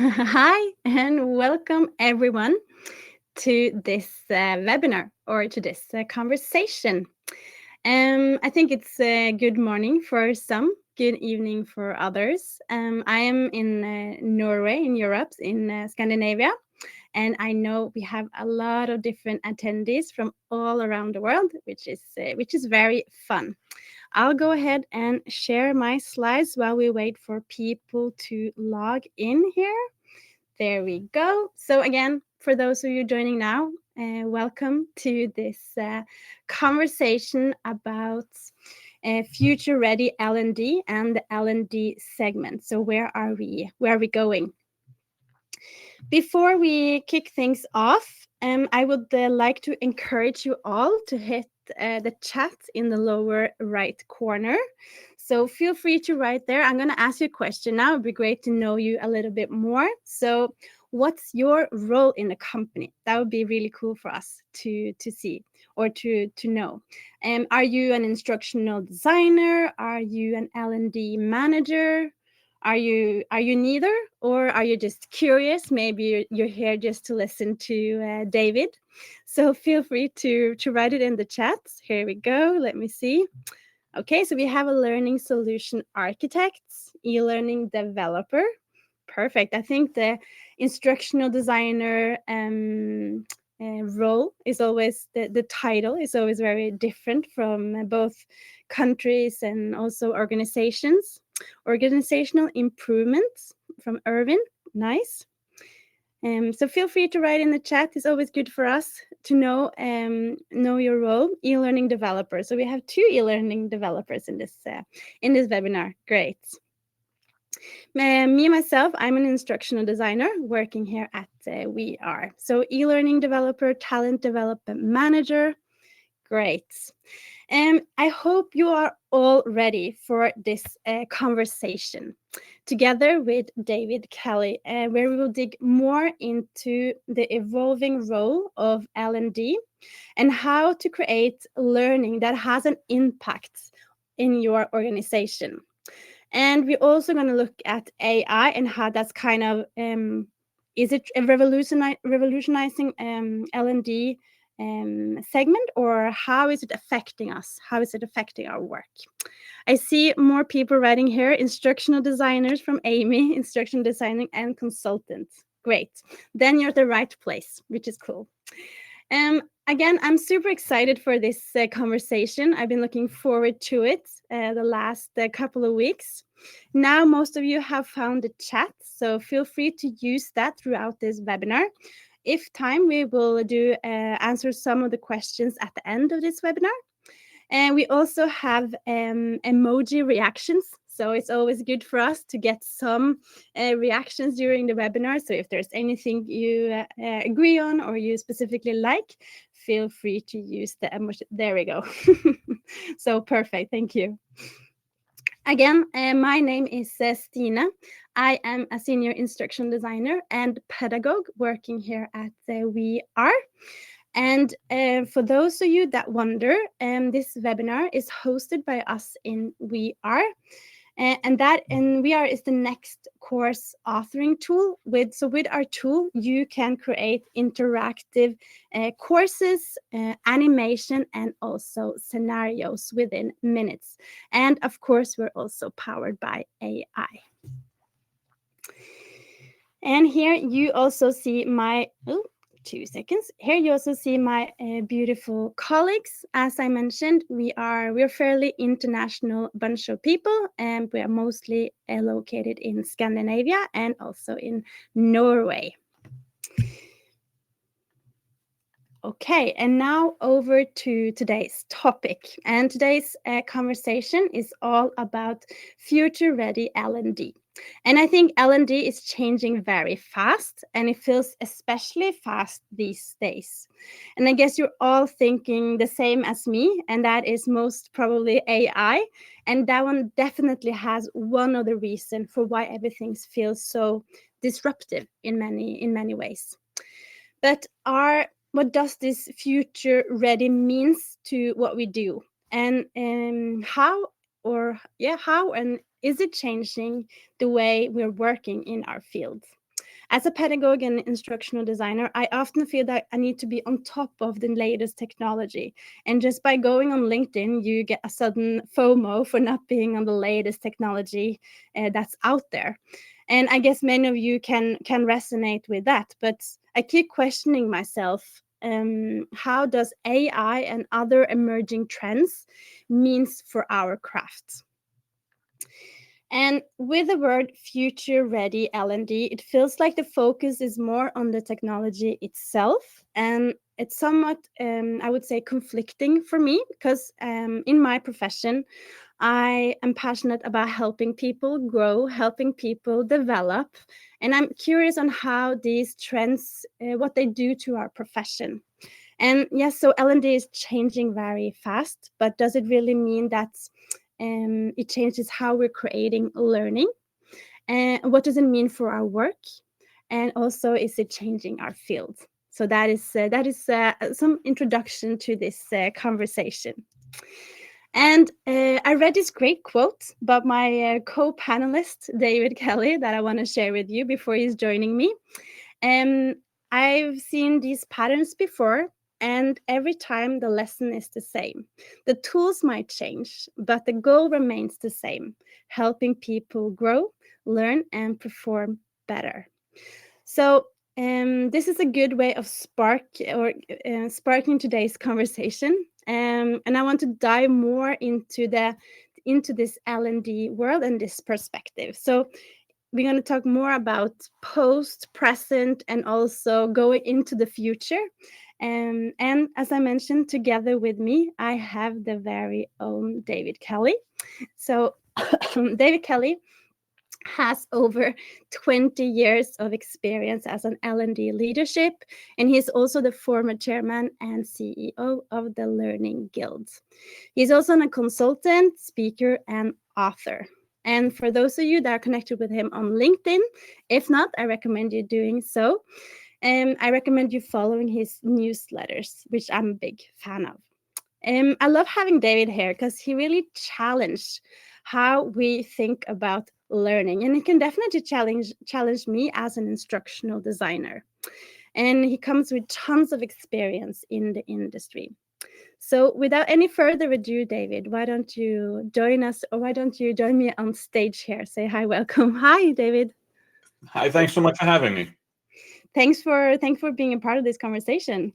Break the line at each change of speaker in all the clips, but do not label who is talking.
Hi, and welcome everyone to this webinar or to this conversation. I think it's good morning for some, good evening for others. I am in Norway, in Europe, in Scandinavia, and I know we have a lot of different attendees from all around the world, which is very fun. I'll go ahead and share my slides while we wait for people to log in here. There we go. So again, for those of you joining now, welcome to this conversation about future ready L&D and the L&D segment. So where are we? Where are we going? Before we kick things off, I would like to encourage you all to hit the chat in the lower right corner. So feel free to write there. I'm going to ask you a question now. It'd be great to know you a little bit more. So, what's your role in the company? That would be really cool for us to see or to know. Are you an instructional designer? Are you an L&D manager? Are you neither, or are you just curious? Maybe you're here just to listen to David. So feel free to write it in the chat. Here we go. Let me see. Okay, so we have a learning solution architect, e-learning developer. Perfect. I think the instructional designer role is always the title is always very different from both countries and also organizations. Organizational improvements from Irvin. Nice. So feel free to write in the chat. It's always good for us to know your role. E-learning developer. So we have two e-learning developers in this webinar. Great. Me myself, I'm an instructional designer working here at We Are. So e-learning developer, talent development manager. Great. I hope you are all ready for this conversation together with David Kelly, where we will dig more into the evolving role of L&D and how to create learning that has an impact in your organization. And we're also going to look at AI and how that's kind of is it revolutionizing L&D segment, or how is it affecting us? How is it affecting our work? I see more people writing here. Instructional designers from Amy, instructional designing and consultant. Great. Then you're at the right place, which is cool. Again, I'm super excited for this conversation. I've been looking forward to it the last couple of weeks. Now, most of you have found the chat, so feel free to use that throughout this webinar. If time, we will answer some of the questions at the end of this webinar. And we also have emoji reactions. So it's always good for us to get some reactions during the webinar. So if there's anything you agree on or you specifically like, feel free to use the emoji. There we go. So perfect. Thank you. Again, my name is Stine. I am a senior instructional designer and pedagogue working here at We Are. And for those of you that wonder, this webinar is hosted by us in We Are. And We Are is the next course authoring tool. With our tool, you can create interactive courses, animation, and also scenarios within minutes. And of course, we're also powered by AI. And here you also see my 2 seconds. Here you also see my beautiful colleagues. As I mentioned, we're fairly international bunch of people, and we are mostly located in Scandinavia and also in Norway. Okay, and now over to today's topic. And today's conversation is all about future-ready L&D. And I think L&D is changing very fast, and it feels especially fast these days. And I guess you're all thinking the same as me, and that is most probably AI. And that one definitely has one of the reasons for why everything feels so disruptive in many ways. But what does this future ready means to what we do, and how and is it changing the way we're working in our field? As a pedagogue and instructional designer, I often feel that I need to be on top of the latest technology. And just by going on LinkedIn, you get a sudden FOMO for not being on the latest technology that's out there. And I guess many of you can resonate with that. But I keep questioning myself. How does AI and other emerging trends means for our craft? And with the word future ready L&D, it feels like the focus is more on the technology itself. And it's somewhat, I would say, conflicting for me because in my profession, I am passionate about helping people grow, helping people develop. And I'm curious on how these trends, what they do to our profession. And yes, so L&D is changing very fast, but does it really mean that it changes how we're creating learning? And what does it mean for our work? And also, is it changing our field? So that is some introduction to this conversation. And I read this great quote about my co-panelist, David Kelly, that I want to share with you before he's joining me. I've seen these patterns before, and every time the lesson is the same. The tools might change, but the goal remains the same, helping people grow, learn, and perform better. So this is a good way of sparking today's conversation. And I want to dive more into this L&D world and this perspective. So we're going to talk more about post, present, and also going into the future. And as I mentioned, together with me, I have the very own David Kelly. So David Kelly has over 20 years of experience as an L&D leadership, and he's also the former chairman and CEO of the Learning Guild. He's also a consultant, speaker, and author. And for those of you that are connected with him on LinkedIn, if not, I recommend you doing so. I recommend you following his newsletters, which I'm a big fan of. I love having David here because he really challenged how we think about learning, and he can definitely challenge me as an instructional designer. And he comes with tons of experience in the industry. So without any further ado, David, why don't you join us, or why don't you join me on stage here? Say hi, welcome. Hi, David.
Hi, thanks so much for having me.
Thanks for being a part of this conversation.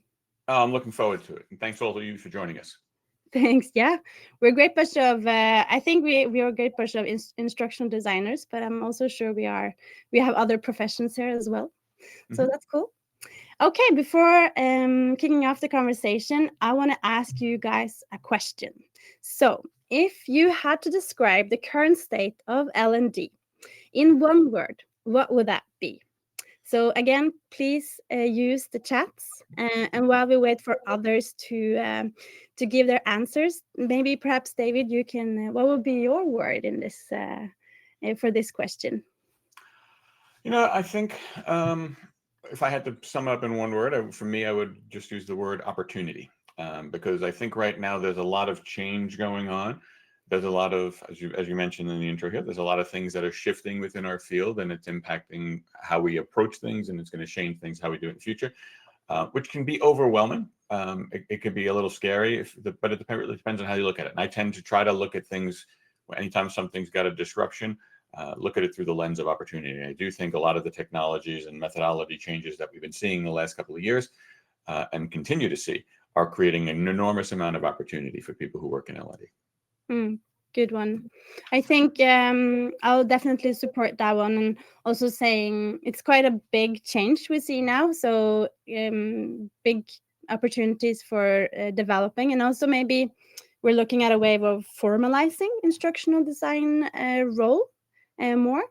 I'm looking forward to it. And thanks all of you for joining us.
Thanks. Yeah, we're a great bunch of. I think we are a great bunch of instructional designers, but I'm also sure we have other professions here as well. So that's cool. Okay, before kicking off the conversation, I want to ask you guys a question. So, if you had to describe the current state of L&D in one word, what would that be? So again, please use the chats, and while we wait for others to give their answers, maybe perhaps David, you can. What would be your word in this for this question?
I think if I had to sum up in one word, for me, I would just use the word opportunity, because I think right now there's a lot of change going on. There's a lot of, as you mentioned in the intro here, there's a lot of things that are shifting within our field, and it's impacting how we approach things, and it's going to change things how we do it in the future, which can be overwhelming. It could be a little scary, but it really depends on how you look at it. And I tend to try to look at things anytime something's got a disruption. Look at it through the lens of opportunity. I do think a lot of the technologies and methodology changes that we've been seeing the last couple of years and continue to see are creating an enormous amount of opportunity for people who work in L&D.
Good one. I think I'll definitely support that one, and also saying it's quite a big change we see now. So big opportunities for developing, and also maybe we're looking at a wave of formalizing instructional design role more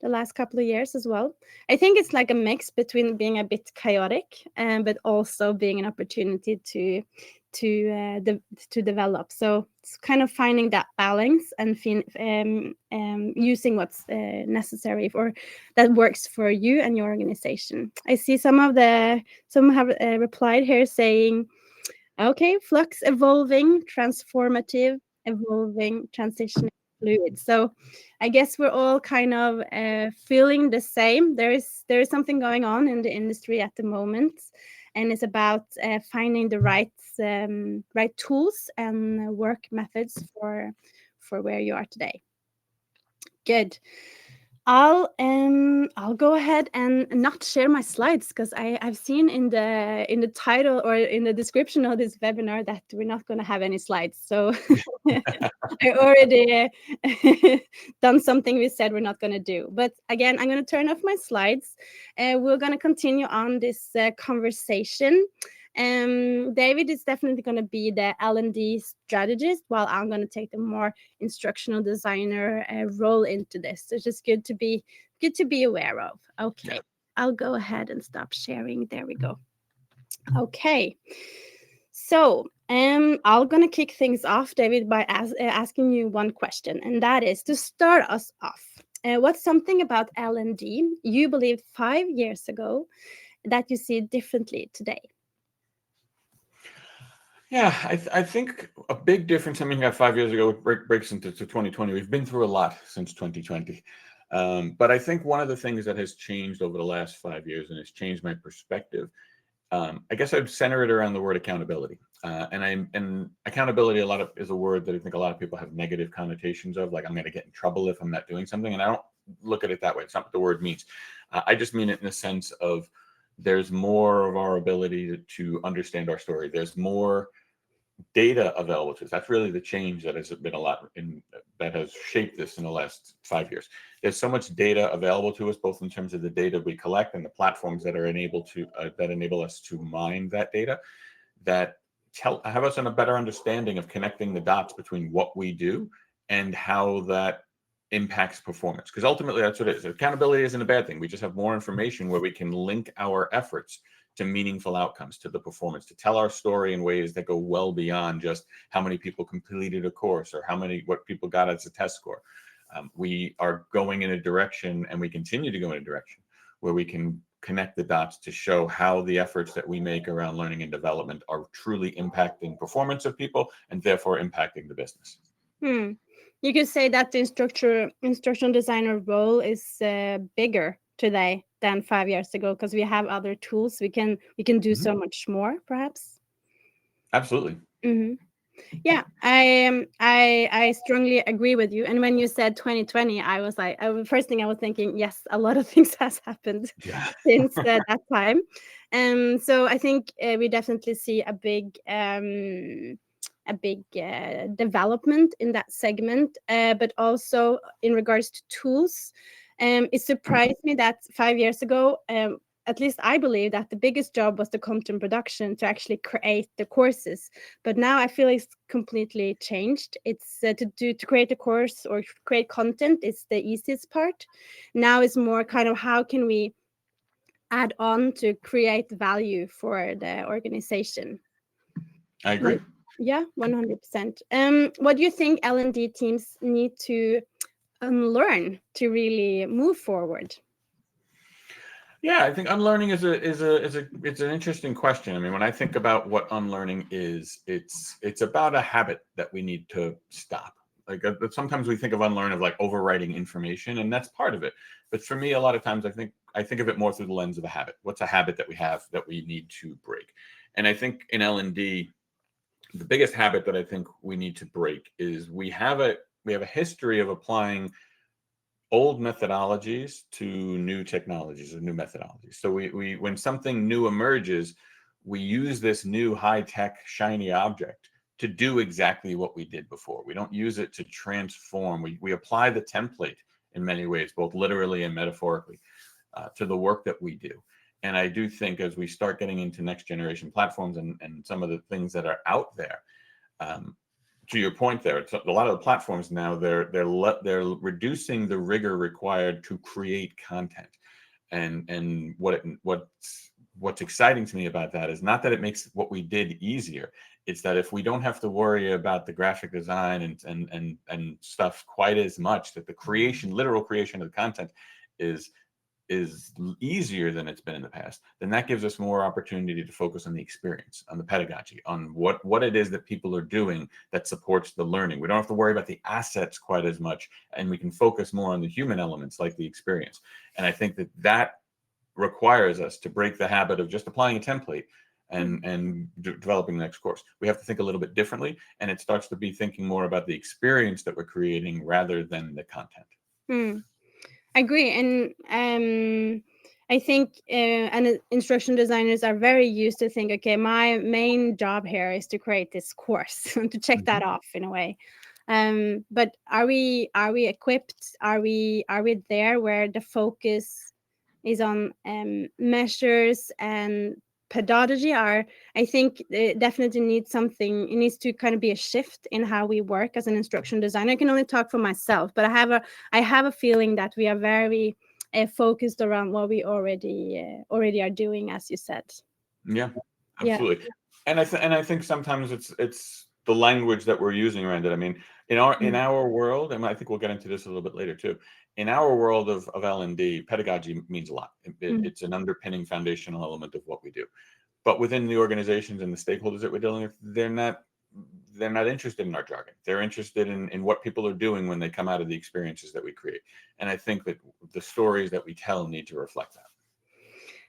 the last couple of years as well. I think it's like a mix between being a bit chaotic, but also being an opportunity to develop. So it's kind of finding that balance and using what's necessary or that works for you and your organization. I see some have replied here saying, okay, flux, evolving, transformative, evolving, transitioning, fluid. So I guess we're all kind of feeling the same. There is something going on in the industry at the moment, and it's about finding the right tools and work methods for where you are today. Good. I'll go ahead and not share my slides because I've seen in the title or in the description of this webinar that we're not going to have any slides. So I already done something we said we're not going to do. But again, I'm going to turn off my slides. We're going to continue on this conversation. David is definitely going to be the L&D strategist, while I'm going to take the more instructional designer role into this. So it's just good to be aware of. Okay,
Yeah.
I'll go ahead and stop sharing. There we go. Okay, so I'm gonna kick things off, David, by asking you one question, and that is to start us off. What's something about L&D you believed 5 years ago that you see differently today?
Yeah, I think a big difference. I mean, 5 years ago breaks into 2020. We've been through a lot since 2020. But I think one of the things that has changed over the last 5 years and has changed my perspective, I guess I'd center it around the word accountability. And accountability is a word that I think a lot of people have negative connotations of, like I'm going to get in trouble if I'm not doing something. And I don't look at it that way. It's not what the word means. I just mean it in the sense of there's more of our ability to understand our story. There's more data available to us. That's really the change that has been a lot that has shaped this in the last 5 years. There's so much data available to us, both in terms of the data we collect and the platforms that are that enable us to mine that data, that have us in a better understanding of connecting the dots between what we do and how that impacts performance. Because ultimately, that's what it is. Accountability isn't a bad thing. We just have more information where we can link our efforts to meaningful outcomes, to the performance, to tell our story in ways that go well beyond just how many people completed a course or what people got as a test score. We are going in a direction, and we continue to go in a direction where we can connect the dots to show how the efforts that we make around learning and development are truly impacting performance of people and therefore impacting the business.
You could say that the instructional designer role is bigger today than 5 years ago because we have other tools. We can do so much more, perhaps.
Absolutely.
Yeah, I strongly agree with you. And when you said 2020, I was like, first thing I was thinking, yes, a lot of things has happened since that time. So I think we definitely see a big development in that segment, but also in regards to tools. It surprised me that 5 years ago, at least I believe that the biggest job was the content production to actually create the courses. But now I feel it's completely changed. It's to create a course or create content is the easiest part. Now it's more kind of how can we add on to create value for the organization.
I agree.
Yeah, 100%. What do you think L&D teams need to unlearn to really move forward?
Yeah, I think unlearning is an interesting question. I mean, when I think about what unlearning is, it's about a habit that we need to stop. Like sometimes we think of unlearn of like overwriting information, and that's part of it. But for me, a lot of times I think of it more through the lens of a habit. What's a habit that we have that we need to break? And I think in L&D, the biggest habit that I think we need to break is we have a history of applying old methodologies to new technologies or new methodologies. So we when something new emerges, we use this new high-tech shiny object to do exactly what we did before. We don't use it to transform. We apply the template in many ways, both literally and metaphorically, to the work that we do. And I do think as we start getting into next generation platforms and some of the things that are out there, to your point there, a lot of the platforms now they're reducing the rigor required to create content, and what's exciting to me about that is not that it makes what we did easier. It's that if we don't have to worry about the graphic design and stuff quite as much, that the literal creation of the content is is easier than it's been in the past, then that gives us more opportunity to focus on the experience, on the pedagogy, on what it is that people are doing that supports the learning. We don't have to worry about the assets quite as much, and we can focus more on the human elements like the experience. And I think that requires us to break the habit of just applying a template and developing the next course. We have to think a little bit differently, and it starts to be thinking more about the experience that we're creating rather than the content.
I agree, and I think and instructional designers are very used to think, okay, my main job here is to create this course to check that off in a way. But are we equipped? Are we there where the focus is on measures and pedagogy? Are I think it definitely needs something. It needs to kind of be a shift in how we work as an instructional designer. I can only talk for myself, but I have a feeling that we are very focused around what we already are doing, as you said.
Yeah, absolutely. And I think sometimes it's the language that we're using around it. I mean, in our world, and I think we'll get into this a little bit later too. In our world of L&D, pedagogy means a lot. It's an underpinning foundational element of what we do. But within the organizations and the stakeholders that we're dealing with, they're not interested in our jargon. They're interested in what people are doing when they come out of the experiences that we create. And I think that the stories that we tell need to reflect that.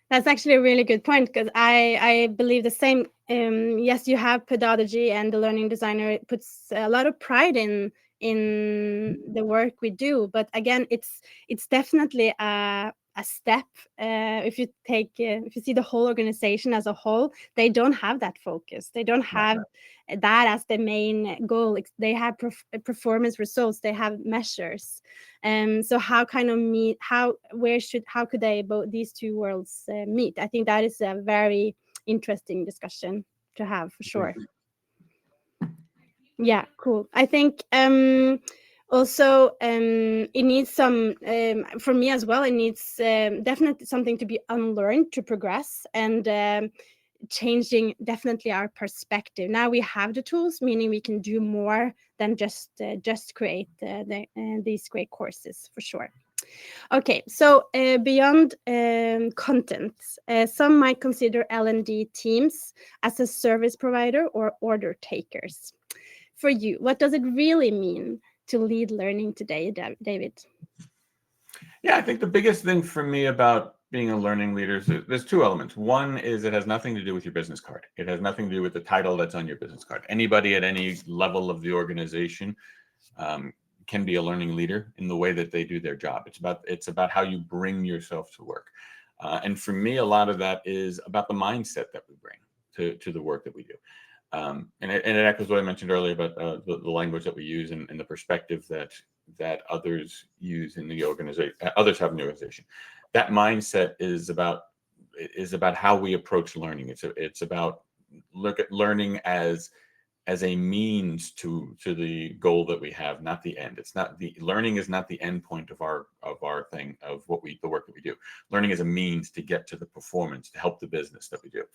That's actually a really good point, because I believe the same. Yes, you have pedagogy, and the learning designer puts a lot of pride in the work we do. But again, it's definitely a step. If you see the whole organization as a whole, they don't have that focus. They don't have that as the main goal. They have performance results. They have measures. So how kind of meet? How could they these two worlds meet? I think that is a very interesting discussion to have, for sure. Yeah, cool. I think also it needs some for me as well. It needs definitely something to be unlearned to progress, and changing definitely our perspective. Now we have the tools, meaning we can do more than just create these great courses, for sure. Okay, so beyond content, some might consider L&D teams as a service provider or order takers. For you, what does it really mean to lead learning today, David?
Yeah, I think the biggest thing for me about being a learning leader is there's two elements. One is it has nothing to do with your business card. It has nothing to do with the title that's on your business card. Anybody at any level of the organization can be a learning leader in the way that they do their job. It's about how you bring yourself to work. And for me, a lot of that is about the mindset that we bring to the work that we do. And it echoes what I mentioned earlier about the language that we use and the perspective that others use in the organization, others have in the organization. That mindset is about how we approach learning. It's about look at learning as a means to the goal that we have, not the end. It's not the learning is not the end point of our thing of the work that we do. Learning is a means to get to the performance, to help the business that we do.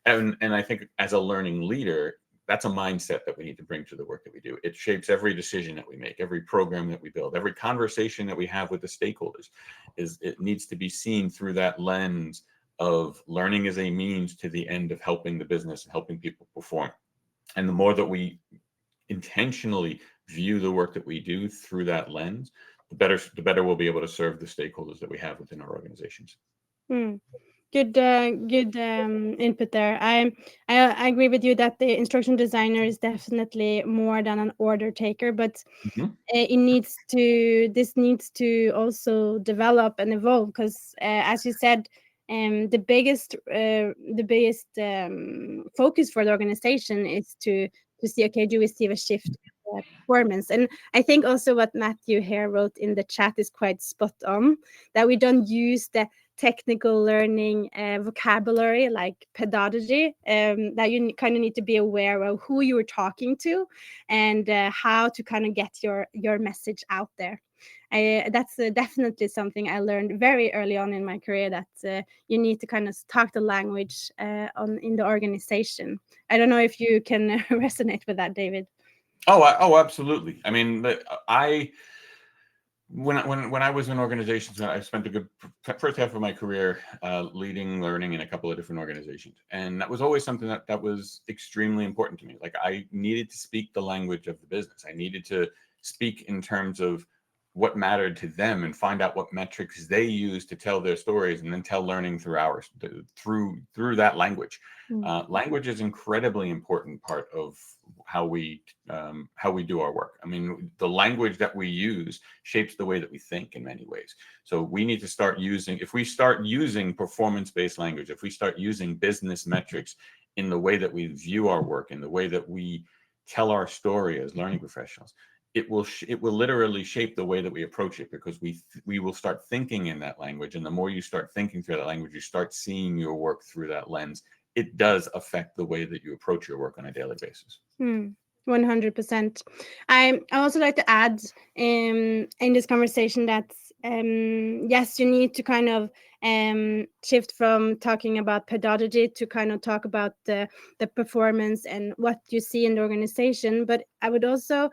And I think as a learning leader, that's a mindset that we need to bring to the work that we do. It shapes every decision that we make, every program that we build, every conversation that we have with the stakeholders. It needs to be seen through that lens of learning as a means to the end of helping the business and helping people perform. And the more that we intentionally view the work that we do through that lens, the better we'll be able to serve the stakeholders that we have within our organizations.
Good input there. I agree with you that the instructional designer is definitely more than an order taker, but this needs to also develop and evolve, because as you said, the biggest focus for the organization is to see, okay, do we see a shift in performance? And I think also what Matthew here wrote in the chat is quite spot on, that we don't use the technical learning vocabulary like pedagogy, that you kind of need to be aware of who you're talking to and how to kind of get your message out there. That's definitely something I learned very early on in my career, that you need to kind of talk the language in the organization. I don't know if you can resonate with that, David.
Oh, absolutely. I mean, When I was in organizations, I spent a good first half of my career leading learning in a couple of different organizations, and that was always something that was extremely important to me. Like, I needed to speak the language of the business. I needed to speak in terms of what mattered to them and find out what metrics they use to tell their stories, and then tell learning through ours, through that language.
Mm.
Language is incredibly important part of how we do our work. I mean, the language that we use shapes the way that we think in many ways. So we need to start using, if we start using performance-based language, if we start using business metrics in the way that we view our work, in the way that we tell our story as learning professionals, it will literally shape the way that we approach it, because we will start thinking in that language. And the more you start thinking through that language, you start seeing your work through that lens. It does affect the way that you approach your work on a daily basis.
100%. I also like to add in this conversation that yes, you need to kind of shift from talking about pedagogy to kind of talk about the performance and what you see in the organization. But I would also,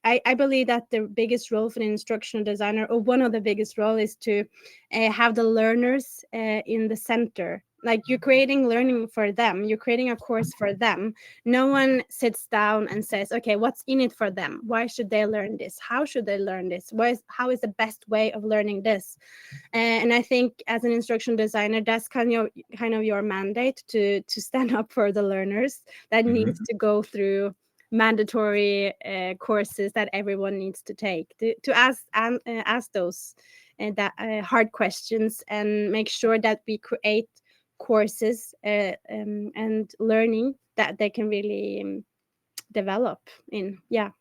I believe that the biggest role for the instructional designer, or one of the biggest role, is to have the learners in the center. Like, you're creating learning for them, you're creating a course for them. No one sits down and says, okay, what's in it for them? Why should they learn this? How should they learn this? How is the best way of learning this? And I think as an instructional designer, that's kind of your mandate, to stand up for the learners that needs to go through mandatory courses that everyone needs to take, to ask those that hard questions, and make sure that we create courses and learning that they can really develop in. Yeah.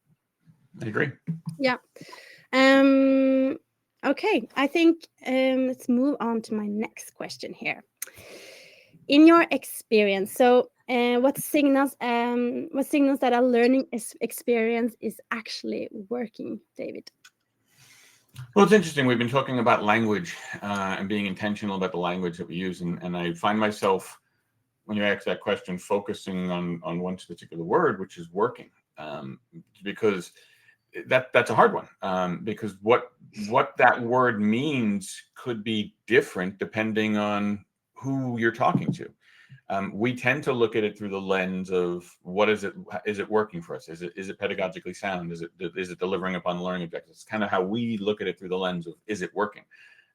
I agree.
Yeah. Okay, I think let's move on to my next question here. In your experience, so what signals that a learning experience is actually working, David?
Well, it's interesting. We've been talking about language and being intentional about the language that we use. And I find myself, when you ask that question, focusing on one particular word, which is working, because that's a hard one, because what that word means could be different depending on who you're talking to. We tend to look at it through the lens of, what is it working for us? Is it pedagogically sound? Is it delivering upon the learning objectives? It's kind of how we look at it, through the lens of, is it working?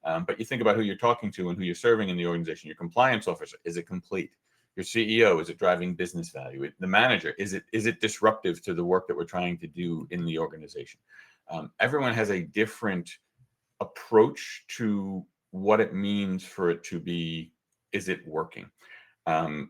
But you think about who you're talking to and who you're serving in the organization. Your compliance officer, is it complete? Your CEO, is it driving business value? The manager, is it disruptive to the work that we're trying to do in the organization? Everyone has a different approach to what it means for it to be, is it working? And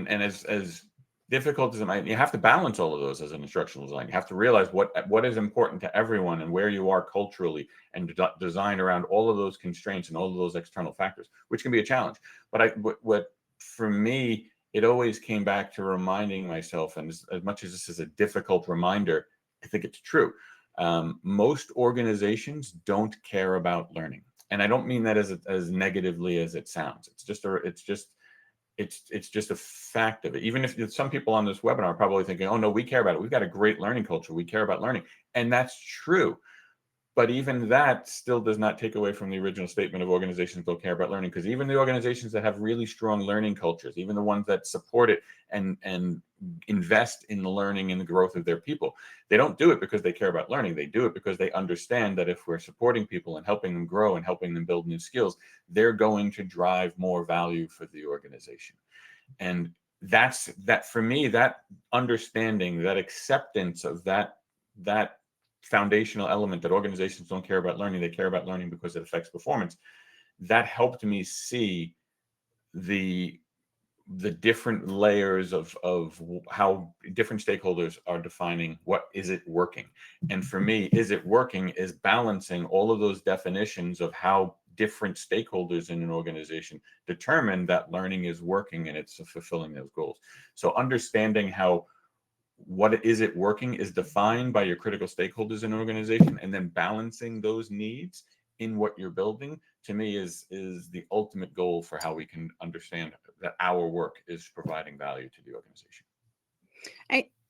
as difficult as it might, you have to balance all of those as an instructional designer. You have to realize what is important to everyone, and where you are culturally, and design around all of those constraints and all of those external factors, which can be a challenge. But what for me, it always came back to reminding myself, and as much as this is a difficult reminder, I think it's true. Most organizations don't care about learning, and I don't mean that as negatively as it sounds. It's just a fact of it. Even if some people on this webinar are probably thinking, oh no, we care about it. We've got a great learning culture. We care about learning. And that's true. But even that still does not take away from the original statement of organizations don't care about learning, because even the organizations that have really strong learning cultures, even the ones that support it and invest in the learning and the growth of their people, they don't do it because they care about learning. They do it because they understand that if we're supporting people and helping them grow and helping them build new skills, they're going to drive more value for the organization. And that for me, that understanding, that acceptance of that foundational element, that organizations don't care about learning, they care about learning because it affects performance, that helped me see the different layers of how different stakeholders are defining what is it working. And for me, is it working is balancing all of those definitions of how different stakeholders in an organization determine that learning is working and it's fulfilling those goals. So understanding how what is it working is defined by your critical stakeholders in an organization, and then balancing those needs in what you're building, to me, is the ultimate goal for how we can understand that our work is providing value to the organization.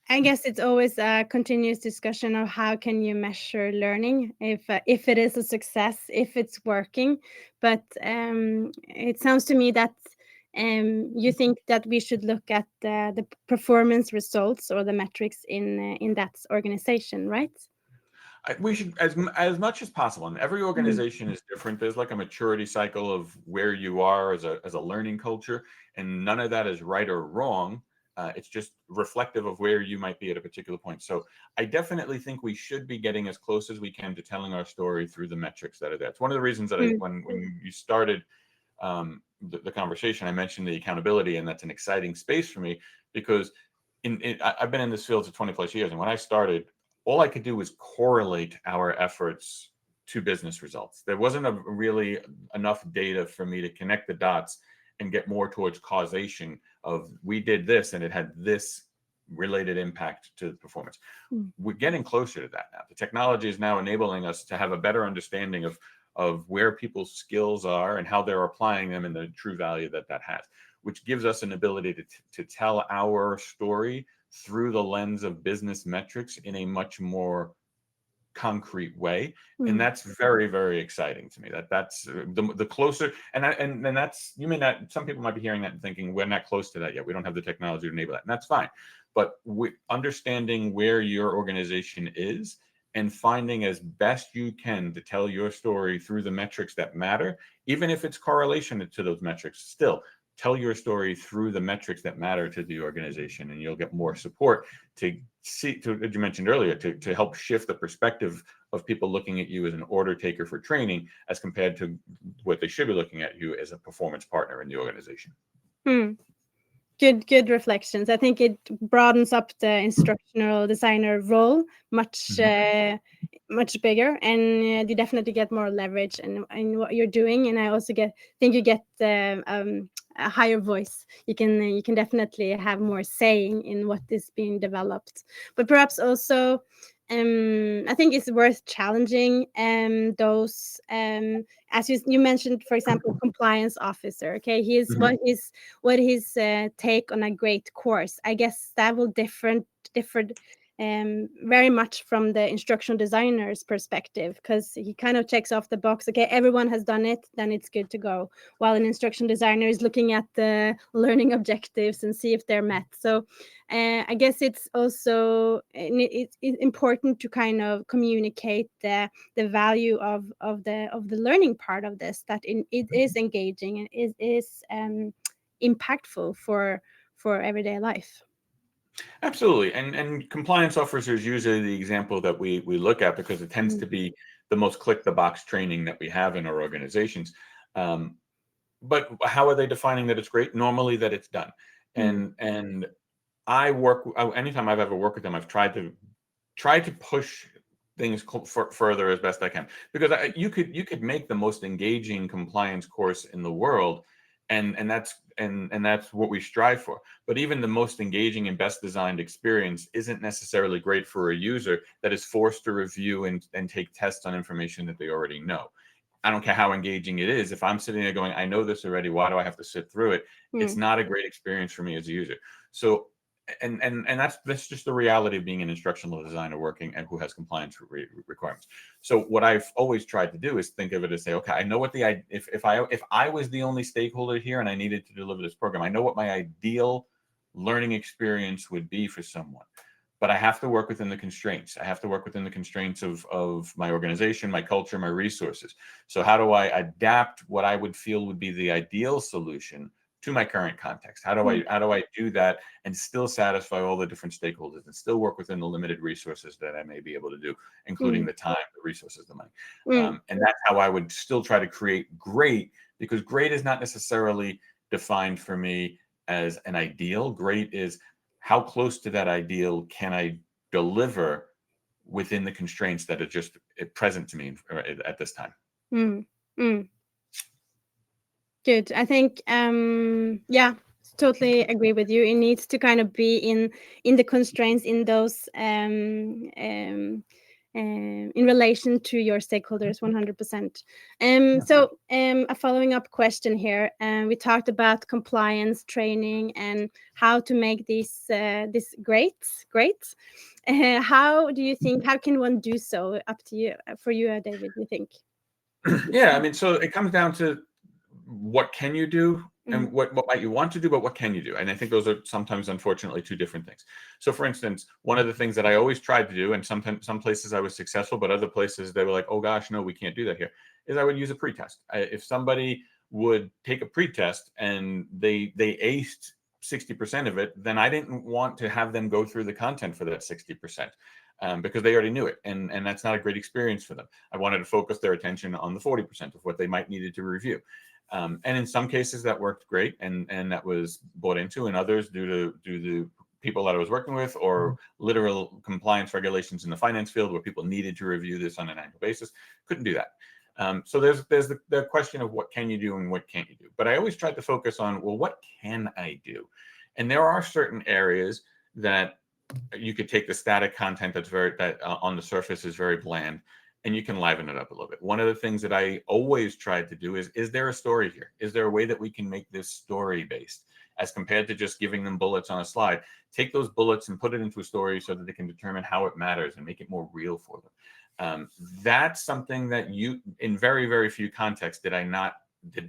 I guess it's always a continuous discussion of how can you measure learning, if it is a success, if it's working. But it sounds to me that you think that we should look at the performance results or the metrics in that organization, right?
We should, as much as possible, and every
Mm,
organization is different. There's like a maturity cycle of where you are as a learning culture, and none of that is right or wrong. It's just reflective of where you might be at a particular point. So I definitely think we should be getting as close as we can to telling our story through the metrics that are there. It's one of the reasons that
mm,
when you started the conversation, I mentioned the accountability, and that's an exciting space for me because I've been in this field for 20 plus years, and when I started, all I could do was correlate our efforts to business results. There wasn't really enough data for me to connect the dots and get more towards causation of we did this and it had this related impact to performance.
mm,
We're getting closer to that now. The technology is now enabling us to have a better understanding of where people's skills are and how they're applying them and the true value that that has, which gives us an ability to tell our story through the lens of business metrics in a much more concrete way. And
mm,
that's very, very exciting to me. That's the closer, and that's, you may not, some people might be hearing that and thinking we're not close to that yet, we don't have the technology to enable that, and that's fine. But understanding where your organization is and finding as best you can to tell your story through the metrics that matter, even if it's correlation to those metrics, still tell your story through the metrics that matter to the organization, and you'll get more support to see, to, as you mentioned earlier, to help shift the perspective of people looking at you as an order taker for training as compared to what they should be looking at you as a performance partner in the organization.
mm. Good reflections. I think it broadens up the instructional designer role much
Mhm.
much bigger, and you definitely get more leverage in what you're doing. And I also think you get a higher voice. You can definitely have more saying in what is being developed. But perhaps also, I think it's worth challenging those as you mentioned, for example, compliance officer. Okay, he's
Mhm.
what his take on a great course. I guess that will differ very much from the instructional designer's perspective, because he kind of checks off the box. Okay, everyone has done it, then it's good to go. While an instructional designer is looking at the learning objectives and see if they're met. So I guess it's also it's important to kind of communicate the value of the learning part of this, that it is engaging and it is impactful for everyday life.
Absolutely. And compliance officers usually the example that we look at because it tends
Mm,
to be the most click the box training that we have in our organizations. Um, but how are they defining that it's great? Normally that it's done.
mm,
And anytime I've ever worked with them, I've tried to push things further as best I can, because you could make the most engaging compliance course in the world, and that's what we strive for. But even the most engaging and best designed experience isn't necessarily great for a user that is forced to review and take tests on information that they already know. I don't care how engaging it is. If I'm sitting there going, I know this already, why do I have to sit through it? It's
mm,
not a great experience for me as a user. So, and that's just the reality of being an instructional designer working and who has compliance requirements. So what I've always tried to do is think of it as say, okay, I know what if I was the only stakeholder here and I needed to deliver this program, I know what my ideal learning experience would be for someone, but I have to work within the constraints. I have to work within the constraints of my organization, my culture, my resources. So how do I adapt what I would feel would be the ideal solution to my current context?
mm,
How do I do that and still satisfy all the different stakeholders and still work within the limited resources that I may be able to do, including
mm,
the time, the resources, the money.
mm,
And that's how I would still try to create great, because great is not necessarily defined for me as an ideal. Great is how close to that ideal can I deliver within the constraints that are just present to me at this time.
mm, mm. Good. I think yeah, totally agree with you. It needs to kind of be in the constraints, in those in relation to your stakeholders 100%. So a following up question here. We talked about compliance training and how to make this great. How do you think, how can one do so? Up to you, for you, David, you think?
Yeah, I mean, so it comes down to what can you do and what might you want to do, but what can you do? And I think those are sometimes, unfortunately, two different things. So for instance, one of the things that I always tried to do, and sometimes some places I was successful, but other places they were like, oh gosh, no, we can't do that here, is I would use a pretest. If somebody would take a pretest and they aced 60% of it, then I didn't want to have them go through the content for that 60%. Because they already knew it, and that's not a great experience for them. I wanted to focus their attention on the 40% of what they might needed to review. And in some cases that worked great, and that was bought into, and others due to the people that I was working with, or literal compliance regulations in the finance field where people needed to review this on an annual basis, couldn't do that. So there's the question of what can you do and what can't you do. But I always tried to focus on, well, what can I do? And there are certain areas that you could take the static content that's on the surface is very bland, and you can liven it up a little bit. One of the things that I always tried to do is there a story here? Is there a way that we can make this story based, as compared to just giving them bullets on a slide? Take those bullets and put it into a story so that they can determine how it matters and make it more real for them. That's something that in very, very few contexts did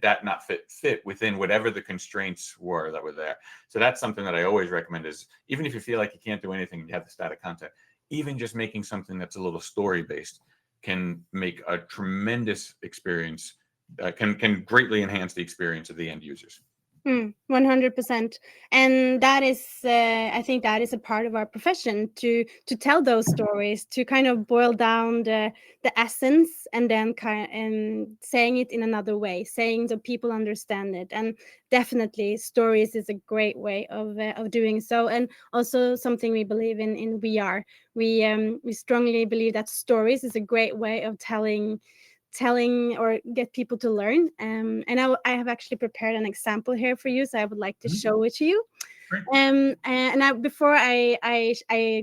that not fit within whatever the constraints were that were there. So that's something that I always recommend, is even if you feel like you can't do anything and you have the static content, even just making something that's a little story based can make a tremendous experience, can greatly enhance the experience of the end users.
100%. And that is, I think that is a part of our profession, to tell those stories, to kind of boil down the essence, and then saying it in another way, saying so people understand it. And definitely stories is a great way of doing so. And also something we believe in VR. We strongly believe that stories is a great way of telling or get people to learn. And I have actually prepared an example here for you, so I would like to show it to you. And before I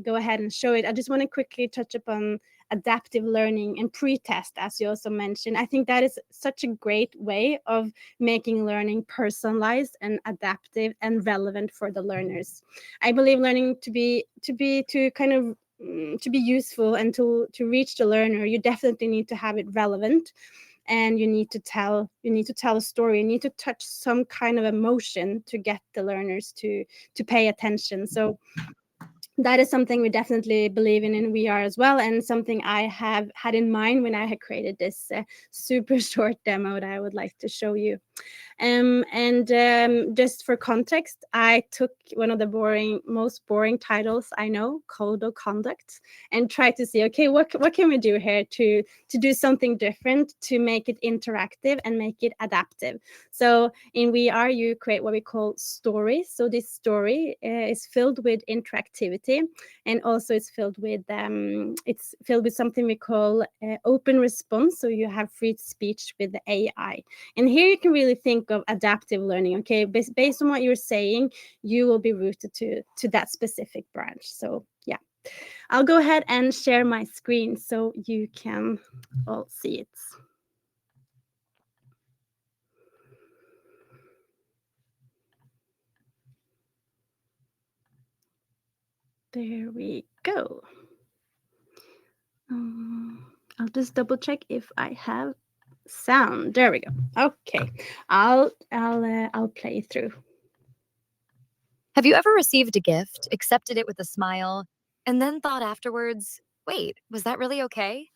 go ahead and show it, I just want to quickly touch upon adaptive learning and pre-test, as you also mentioned. I think that is such a great way of making learning personalized and adaptive and relevant for the learners. I believe learning to be useful and to reach the learner, you definitely need to have it relevant, and you need to tell a story. You need to touch some kind of emotion to get the learners to pay attention. So that is something we definitely believe in VR as well, and something I have had in mind when I had created this super short demo that I would like to show you. Just for context, I took one of the most boring titles I know, Code of Conduct, and tried to see, okay, what can we do here to do something different, to make it interactive and make it adaptive. So in VR, you create what we call stories. So this story is filled with interactivity, and also it's filled with something we call open response. So you have free speech with the AI, and here you can really think of adaptive learning. Okay, based on what you're saying, you will be routed to that specific branch. So yeah, I'll go ahead and share my screen so you can all see it. There we go. I'll just double check if I have sound. There we go. Okay, I'll play through.
Have you ever received a gift, accepted it with a smile, and then thought afterwards, wait, was that really okay?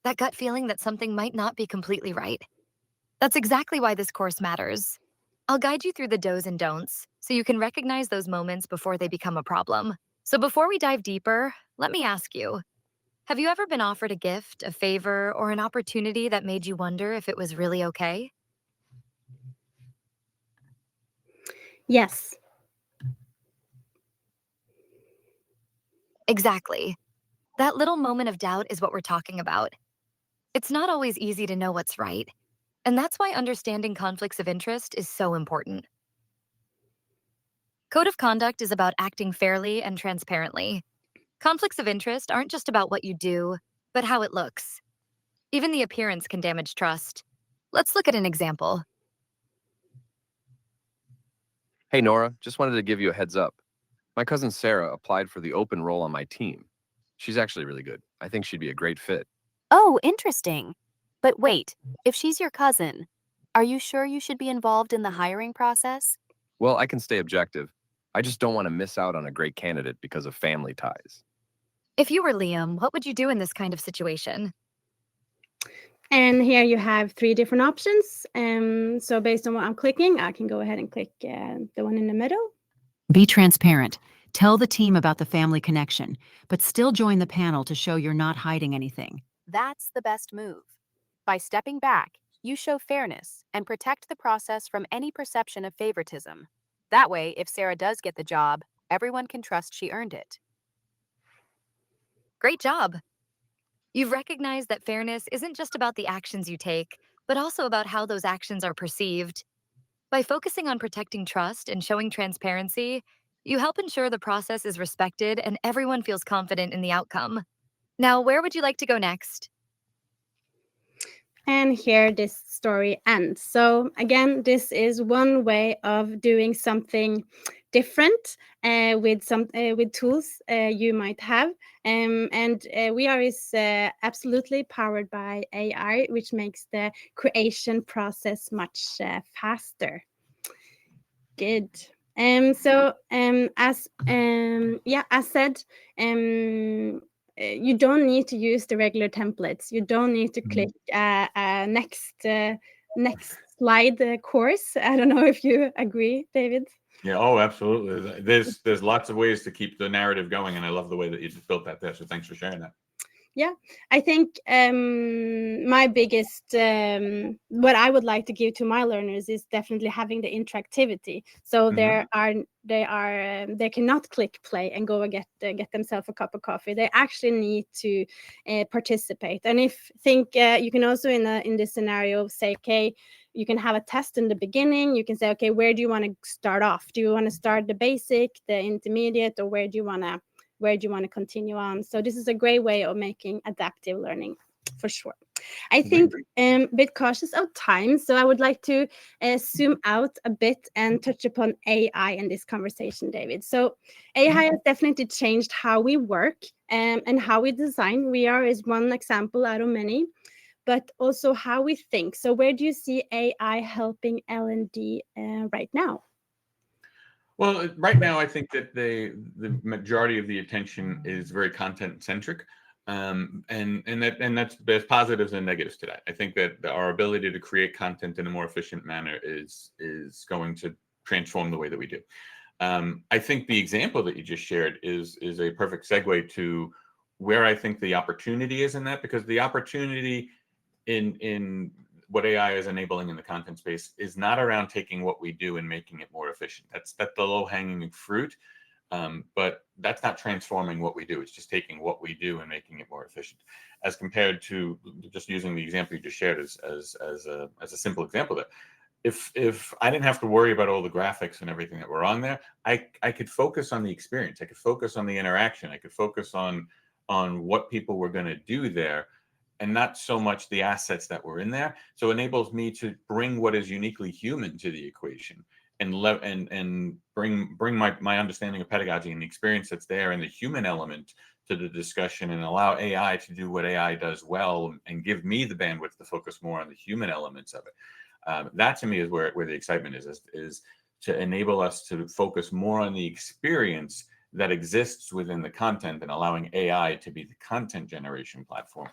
That gut feeling that something might not be completely right. That's exactly why this course matters. I'll guide you through the do's and don'ts so you can recognize those moments before they become a problem. So before we dive deeper, let me ask you, have you ever been offered a gift, a favor, or an opportunity that made you wonder if it was really okay?
Yes.
Exactly. That little moment of doubt is what we're talking about. It's not always easy to know what's right. And that's why understanding conflicts of interest is so important. Code of conduct is about acting fairly and transparently. Conflicts of interest aren't just about what you do, but how it looks. Even the appearance can damage trust. Let's look at an example.
Hey, Nora, just wanted to give you a heads up. My cousin Sarah applied for the open role on my team. She's actually really good. I think she'd be a great fit.
Oh, interesting. But wait, if she's your cousin, are you sure you should be involved in the hiring process?
Well, I can stay objective. I just don't want to miss out on a great candidate because of family ties.
If you were Liam, what would you do in this kind of situation?
And here you have 3 different options. So based on what I'm clicking, I can go ahead and click the one in the middle.
Be transparent. Tell the team about the family connection, but still join the panel to show you're not hiding anything.
That's the best move. By stepping back, you show fairness and protect the process from any perception of favoritism. That way, if Sarah does get the job, everyone can trust she earned it.
Great job. You've recognized that fairness isn't just about the actions you take, but also about how those actions are perceived. By focusing on protecting trust and showing transparency, you help ensure the process is respected and everyone feels confident in the outcome. Now, where would you like to go next?
And here this story ends. So again, this is one way of doing something different with tools you might have. And We Are is absolutely powered by AI, which makes the creation process much faster. Good. As said, you don't need to use the regular templates. You don't need to click next slide course. I don't know if you agree, David.
Yeah. Oh, absolutely. There's lots of ways to keep the narrative going, and I love the way that you just built that there. So thanks for sharing that.
Yeah, I think my biggest what I would like to give to my learners is definitely having the interactivity. So they cannot click play and go and get themselves a cup of coffee. They actually need to participate. And you can also in this scenario say, okay, you can have a test in the beginning. You can say, okay, where do you want to start off? Do you want to start the basic, the intermediate, or where do you want to continue on? So this is a great way of making adaptive learning, for sure. I think a bit cautious of time, so I would like to zoom out a bit and touch upon AI in this conversation, David. So AI has definitely changed how we work and how we design. VR is one example out of many, but also how we think. So where do you see AI helping L&D right now?
Well, right now, I think that the majority of the attention is very content centric, and that's there's positives and negatives to that. I think that our ability to create content in a more efficient manner is going to transform the way that we do. I think the example that you just shared is a perfect segue to where I think the opportunity is in that, because the opportunity in what AI is enabling in the content space is not around taking what we do and making it more efficient. That's the low-hanging fruit, but that's not transforming what we do. It's just taking what we do and making it more efficient, as compared to just using the example you just shared as a simple example there. If I didn't have to worry about all the graphics and everything that were on there, I could focus on the experience. I could focus on the interaction. I could focus on what people were going to do there, and not so much the assets that were in there. So it enables me to bring what is uniquely human to the equation and bring my understanding of pedagogy and the experience that's there and the human element to the discussion, and allow AI to do what AI does well and give me the bandwidth to focus more on the human elements of it. That to me is where the excitement is to enable us to focus more on the experience that exists within the content, and allowing AI to be the content generation platform,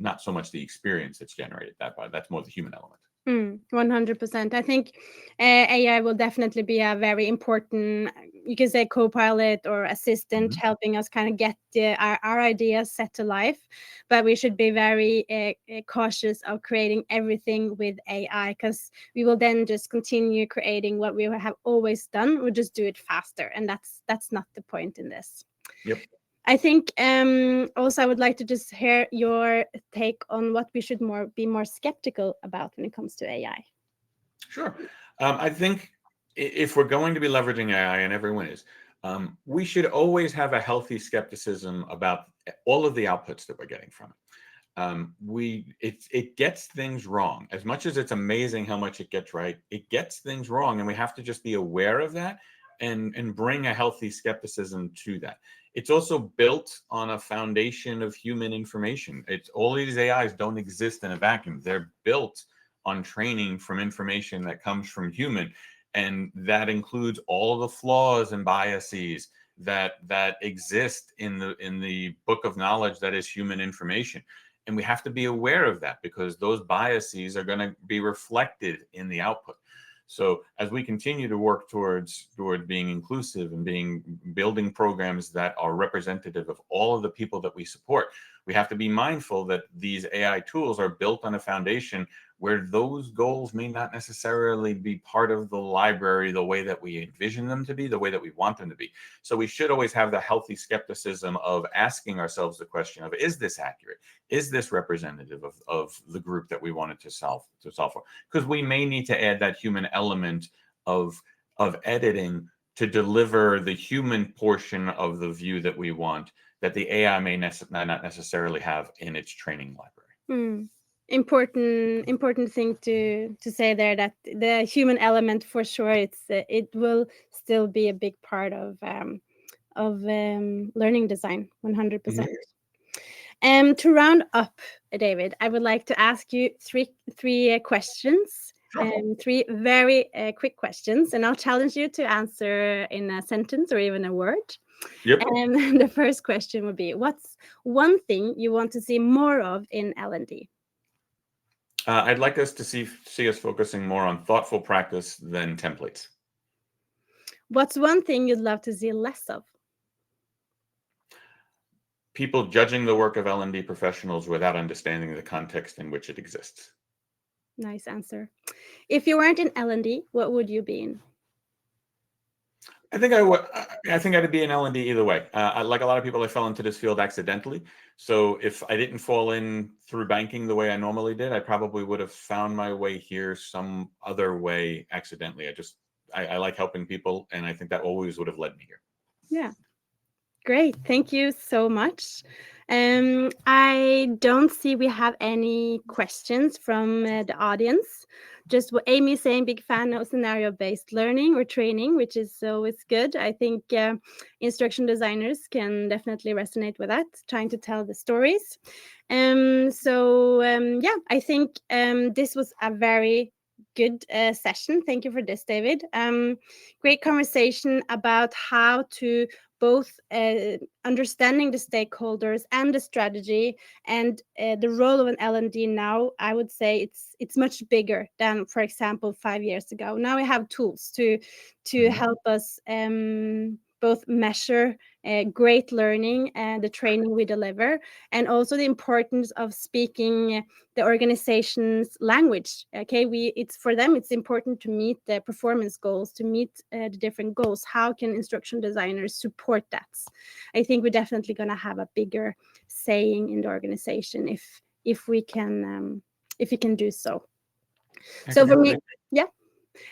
not so much the experience that's generated. That's more the human element.
100%. I think AI will definitely be a very important, you can say, co-pilot or assistant, helping us kind of get our ideas set to life. But we should be very cautious of creating everything with AI, because we will then just continue creating what we have always done. We'll just do it faster, and that's not the point in this.
Yep.
I think also I would like to just hear your take on what we should be more skeptical about when it comes to AI.
Sure. I think if we're going to be leveraging AI, and everyone is, We should always have a healthy skepticism about all of the outputs that we're getting from it. It gets things wrong. As much as it's amazing how much it gets right, it gets things wrong, and we have to just be aware of that and bring a healthy skepticism to that. It's also built on a foundation of human information. It's all these AIs don't exist in a vacuum. They're built on training from information that comes from human, and that includes all the flaws and biases that exist in the book of knowledge that is human information. And we have to be aware of that, because those biases are going to be reflected in the output. So as we continue to work towards being inclusive and building programs that are representative of all of the people that we support, we have to be mindful that these AI tools are built on a foundation where those goals may not necessarily be part of the library the way that we envision them to be, the way that we want them to be. So we should always have the healthy skepticism of asking ourselves the question of, is this accurate? Is this representative of the group that we wanted to solve for? Because we may need to add that human element of editing to deliver the human portion of the view that we want, that the AI may not necessarily have in its training library.
Important thing to say there, that the human element, for sure, it will still be a big part of learning design, 100%. To round up, David, I would like to ask you three questions.
Sure.
Three very quick questions, and I'll challenge you to answer in a sentence or even a word.
Yep.
And the first question would be, what's one thing you want to see more of in L&D?
I'd like us to see us focusing more on thoughtful practice than templates.
What's one thing you'd love to see less of?
People judging the work of L&D professionals without understanding the context in which it exists.
Nice answer. If you weren't in L&D, what would you be in?
I think I'd be in L&D either way. Like a lot of people, I fell into this field accidentally. So if I didn't fall in through banking the way I normally did, I probably would have found my way here some other way accidentally. I like helping people, and I think that always would have led me here.
Yeah. Great. Thank you so much. I don't see we have any questions from the audience. Just what Amy is saying, big fan of scenario-based learning or training, which is always good. I think instruction designers can definitely resonate with that, trying to tell the stories. Yeah, I think this was a very good session. Thank you for this, David. Great conversation about how to both understanding the stakeholders and the strategy and the role of an L&D now. I would say it's much bigger than, for example, 5 years ago. Now we have tools to help us both measure great learning and the training we deliver, and also the importance of speaking the organization's language. Okay, it's for them, it's important to meet the performance goals, to meet the different goals. How can instruction designers support that? I think we're definitely going to have a bigger saying in the organization if we can do so. So for me, yeah.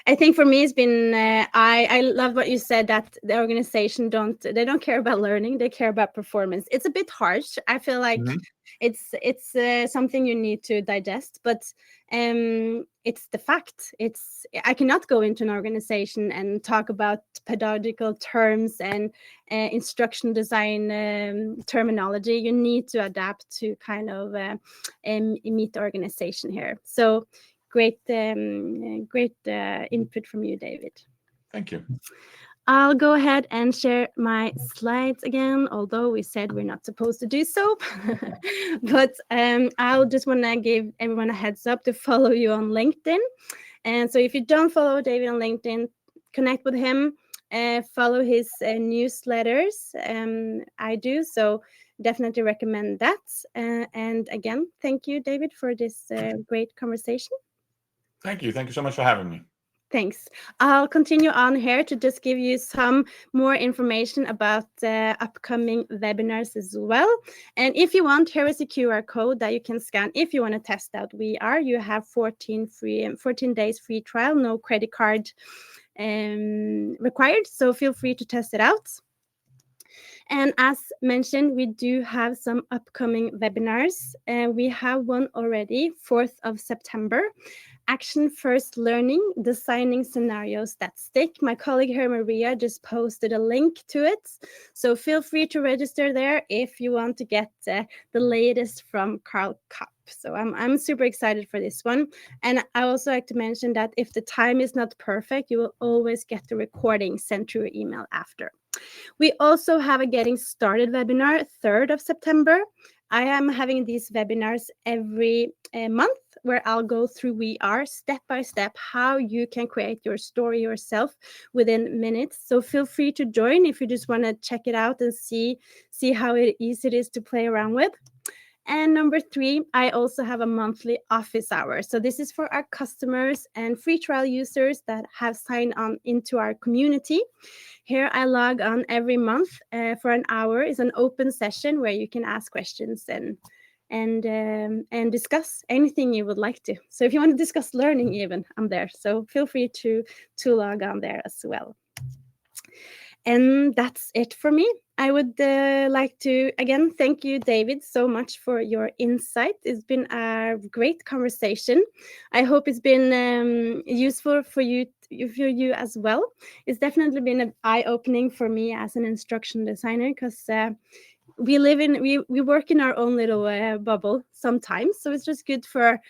I think for me, it's been, I love what you said, that the organization don't care about learning, they care about performance. It's a bit harsh. I feel like it's something you need to digest, but it's the fact. I cannot go into an organization and talk about pedagogical terms and instruction design terminology. You need to adapt to kind of meet the organization here. So great input from you, David.
Thank you.
I'll go ahead and share my slides again, although we said we're not supposed to do so. But I'll just want to give everyone a heads up to follow you on LinkedIn. And so if you don't follow David on LinkedIn, connect with him, follow his newsletters. I do, so definitely recommend that. And again, thank you, David, for this great conversation.
Thank you. Thank you so much for having me.
Thanks. I'll continue on here to just give you some more information about upcoming webinars as well. And if you want, here is a QR code that you can scan if you want to test out We Are. You have 14 days free trial, no credit card required. So feel free to test it out. And as mentioned, we do have some upcoming webinars. We have one already, 4th of September. Action First Learning, Designing Scenarios That Stick. My colleague here, Maria, just posted a link to it. So feel free to register there if you want to get the latest from Carl Kopp. So I'm super excited for this one. And I also like to mention that if the time is not perfect, you will always get the recording sent to your email after. We also have a Getting Started webinar, 3rd of September. I am having these webinars every month where I'll go through VR step by step how you can create your story yourself within minutes. So feel free to join if you just want to check it out and see how easy it is to play around with. And number 3, I also have a monthly office hour. So this is for our customers and free trial users that have signed on into our community. Here I log on every month for an hour. It's an open session where you can ask questions and discuss anything you would like to. So if you want to discuss learning even, I'm there. So feel free to log on there as well. And that's it for me. I would like to, again, thank you, David, so much for your insight. It's been a great conversation. I hope it's been useful for you as well. It's definitely been an eye-opening for me as an instructional designer, because we work in our own little bubble sometimes. So it's just good for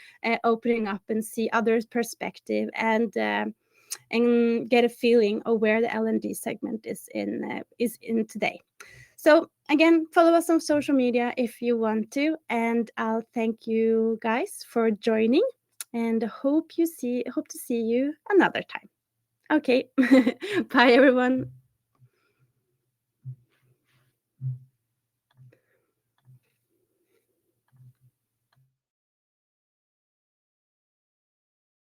opening up and see others' perspective and get a feeling of where the L&D segment is in today. So again, follow us on social media if you want to, and I'll thank you guys for joining, and hope to see you another time. Okay, bye everyone.